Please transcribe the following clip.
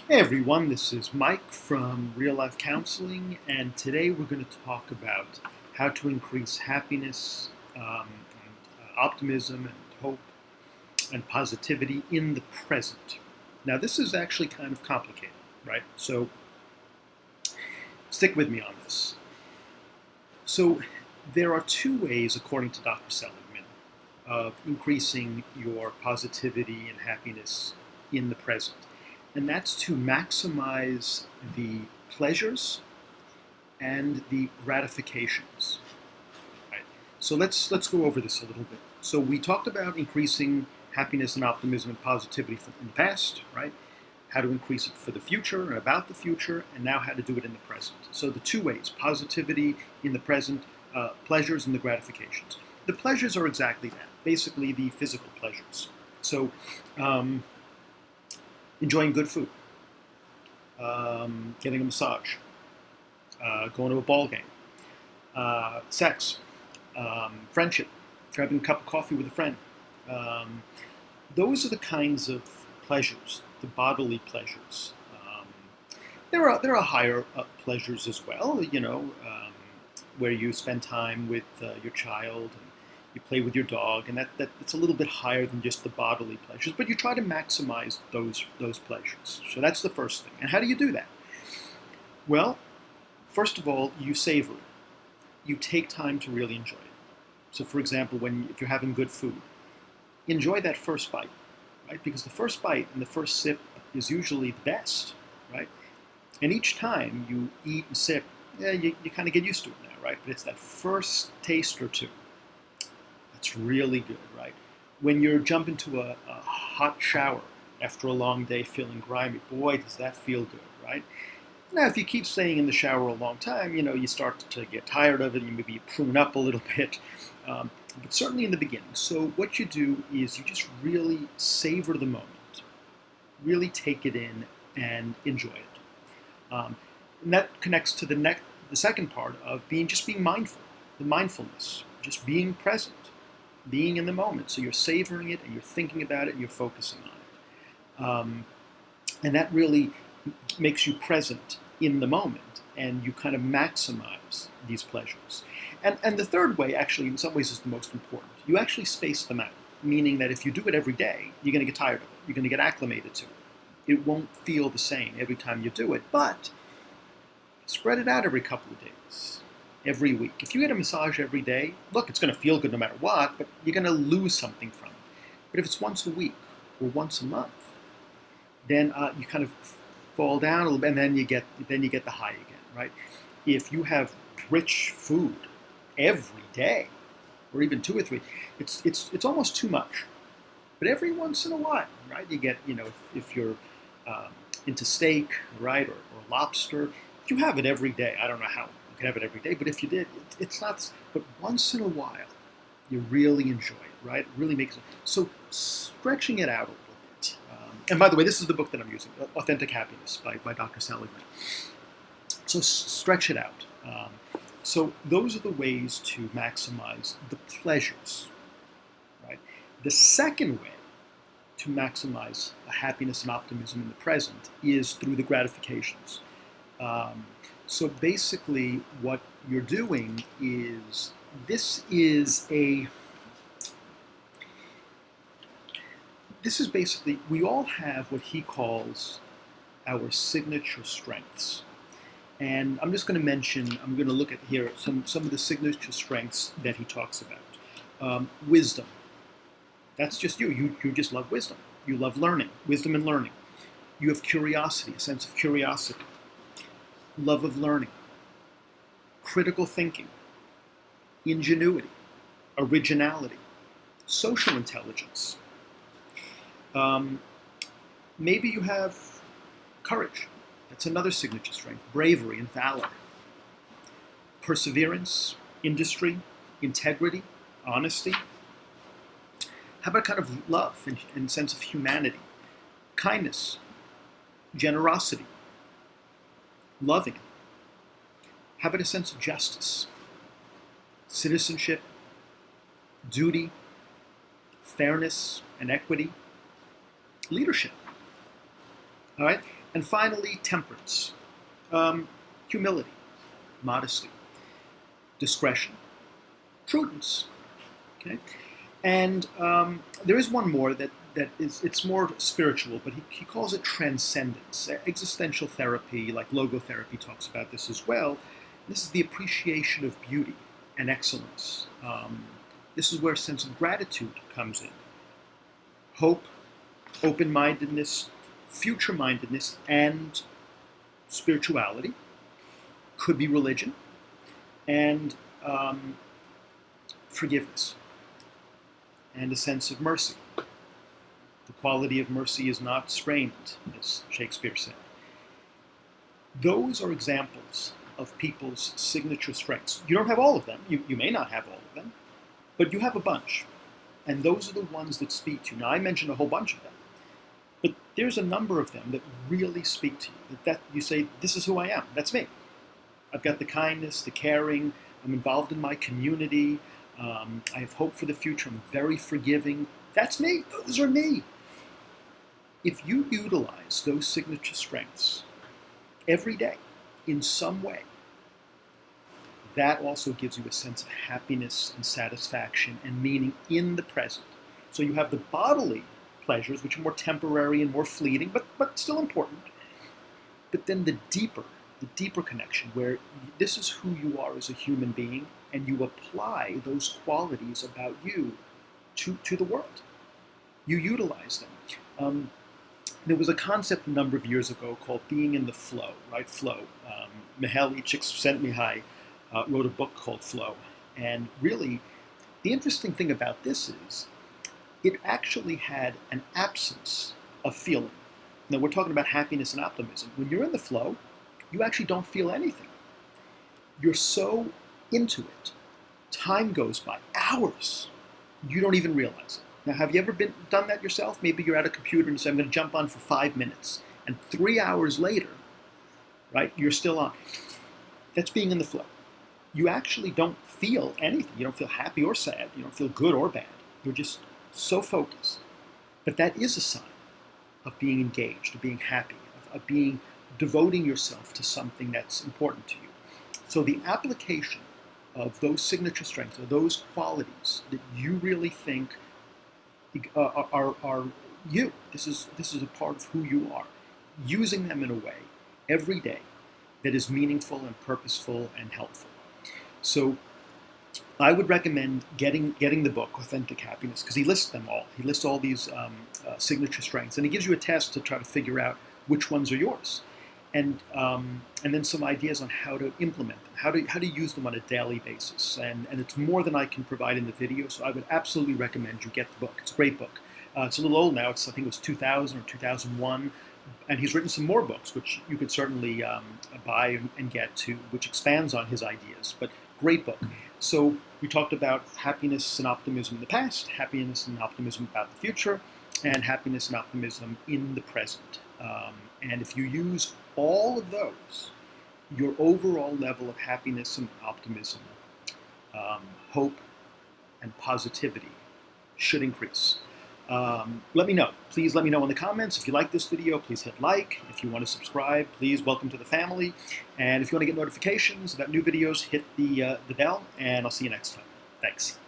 Hey everyone, this is Mike from Real Life Counseling, and today we're going to talk about how to increase happiness, optimism, and hope and positivity in the present. Now, this is actually kind of complicated, right? So, stick with me on this. So, there are two ways, according to Dr. Seligman, of increasing your positivity and happiness in the present. And that's to maximize the pleasures and the gratifications. Right? So let's go over this a little bit. So we talked about increasing happiness and optimism and positivity in the past, right? How to increase it for the future and about the future, and now how to do it in the present. So the two ways: positivity in the present, pleasures and the gratifications. The pleasures are exactly that, basically the physical pleasures. So enjoying good food, getting a massage, going to a ball game, sex, friendship, grabbing a cup of coffee with a friend. Those are the kinds of pleasures, the bodily pleasures. There are higher pleasures as well, where you spend time with your child and you play with your dog, and that's a little bit higher than just the bodily pleasures, but you try to maximize those pleasures. So that's the first thing. And how do you do that? Well, first of all, you savor it. You take time to really enjoy it. So, for example, if you're having good food, enjoy that first bite, right? Because the first bite and the first sip is usually the best, right? And each time you eat and sip, you kind of get used to it now, right? But it's that first taste or two that's really good, right? When you jump into a hot shower after a long day feeling grimy, boy, does that feel good, right? Now, if you keep staying in the shower a long time, you start to get tired of it, and maybe you prune up a little bit, but certainly in the beginning. So what you do is you just really savor the moment, really take it in and enjoy it. And that connects to the second part of being mindful, the mindfulness, just being present, being in the moment. So you're savoring it and you're thinking about it and you're focusing on it. And that really makes you present in the moment, and you kind of maximize these pleasures. And the third way, actually, in some ways, is the most important. You actually space them out, meaning that if you do it every day, you're going to get tired of it. You're going to get acclimated to it. It won't feel the same every time you do it, but spread it out every couple of days, every week. If you get a massage every day, look, it's going to feel good no matter what, but you're going to lose something from it. But if it's once a week or once a month, then you kind of fall down a little bit, and then you get the high again, right? If you have rich food every day, or even 2 or 3, it's almost too much. But every once in a while, right? You get, if you're into steak, right, or lobster, if you have it every day. I don't know how you can have it every day, but if you did, it's not. But once in a while, you really enjoy it, right? It really makes it. So stretching it out a little bit. And by the way, this is the book that I'm using, Authentic Happiness by Dr. Seligman. So stretch it out. So those are the ways to maximize the pleasures, right? The second way to maximize happiness and optimism in the present is through the gratifications. So basically what you're doing is, this is basically, we all have what he calls our signature strengths. And I'm just going to look at here some of the signature strengths that he talks about. Wisdom. That's just you. You just love wisdom. You love learning, wisdom and learning. You have curiosity, a sense of curiosity, love of learning, critical thinking, ingenuity, originality, social intelligence. Maybe you have courage. That's another signature strength. Bravery and valor. Perseverance, industry, integrity, honesty. How about kind of love and sense of humanity? Kindness, generosity, loving. How about a sense of justice? Citizenship, duty, fairness and equity, leadership. All right? And finally, temperance, humility, modesty, discretion, prudence. Okay? And there is one more that is, it's more spiritual, but he calls it transcendence. Existential therapy, like logotherapy, talks about this as well. This is the appreciation of beauty and excellence. This is where a sense of gratitude comes in. Hope, open-mindedness, future-mindedness, and spirituality. Could be religion. And forgiveness. And a sense of mercy. The quality of mercy is not strained, as Shakespeare said. Those are examples of people's signature strengths. You don't have all of them. You may not have all of them, but you have a bunch. And those are the ones that speak to you. Now, I mentioned a whole bunch of them, but there's a number of them that really speak to you. That you say, this is who I am. That's me. I've got the kindness, the caring. I'm involved in my community. I have hope for the future. I'm very forgiving. That's me. Those are me. If you utilize those signature strengths every day in some way, that also gives you a sense of happiness and satisfaction and meaning in the present. So you have the bodily pleasures, which are more temporary and more fleeting, but still important. But then the deeper connection, where this is who you are as a human being, and you apply those qualities about you to the world. You utilize them. There was a concept a number of years ago called being in the flow, right? Flow. Mihaly Csikszentmihalyi wrote a book called Flow. And really, the interesting thing about this is it actually had an absence of feeling. Now, we're talking about happiness and optimism. When you're in the flow, you actually don't feel anything. You're so into it. Time goes by, hours. You don't even realize it. Now, have you ever done that yourself? Maybe you're at a computer and you say, I'm going to jump on for 5 minutes. And 3 hours later, right, you're still on. That's being in the flow. You actually don't feel anything. You don't feel happy or sad. You don't feel good or bad. You're just so focused. But that is a sign of being engaged, of being happy, of devoting yourself to something that's important to you. So the application of those signature strengths, or those qualities that you really think are you. This is a part of who you are. Using them in a way every day that is meaningful and purposeful and helpful. So I would recommend getting the book, Authentic Happiness, because he lists them all. He lists all these signature strengths, and he gives you a test to try to figure out which ones are yours, and then some ideas on how to implement them, how to use them on a daily basis. And it's more than I can provide in the video, so I would absolutely recommend you get the book. It's a great book. It's a little old now. I think it was 2000 or 2001. And he's written some more books, which you could certainly buy and get to, which expands on his ideas. But great book. So we talked about happiness and optimism in the past, happiness and optimism about the future, and happiness and optimism in the present. And if you use all of those, your overall level of happiness and optimism, hope and positivity should increase. Let me know. Please let me know in the comments. If you like this video, please hit like. If you want to subscribe, please welcome to the family. And if you want to get notifications about new videos, hit the bell, and I'll see you next time. Thanks.